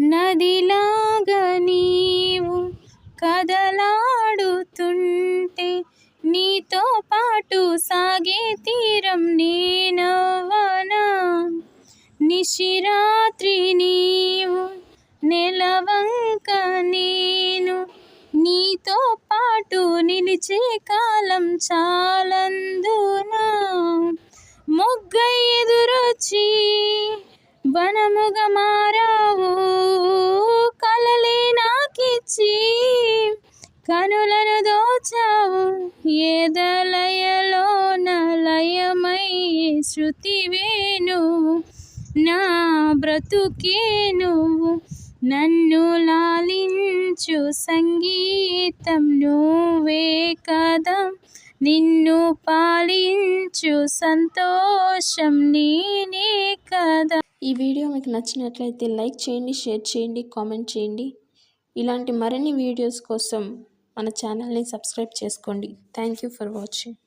నదిలాగా నీవు కదలాడుతుంటే నీతో పాటు సాగే తీరం నేనవ్వనా. నిశిరాత్రి నీవు నెలవంక నేను నీతో పాటు నిలిచే కాలం చాలందునా. మొగ్గై ఎదురొచ్చి వనముగా మారావు కలలే నాకిచ్చి కనులను దోచావు. ఎదలయలోన లయమయ్యే శృతివే నువ్వు నా బ్రతుకే నువ్వు నన్ను లాలించు సంగీతం నువ్వే కదా. నిన్ను పాలించు సంతోషం నేనే కదా. ఈ వీడియో మీకు నచ్చినట్లయితే లైక్ చేయండి, షేర్ చేయండి, కామెంట్ చేయండి. ఇలాంటి మరిన్ని వీడియోస్ కోసం మన ఛానల్ని సబ్స్క్రైబ్ చేసుకోండి. Thank you for watching.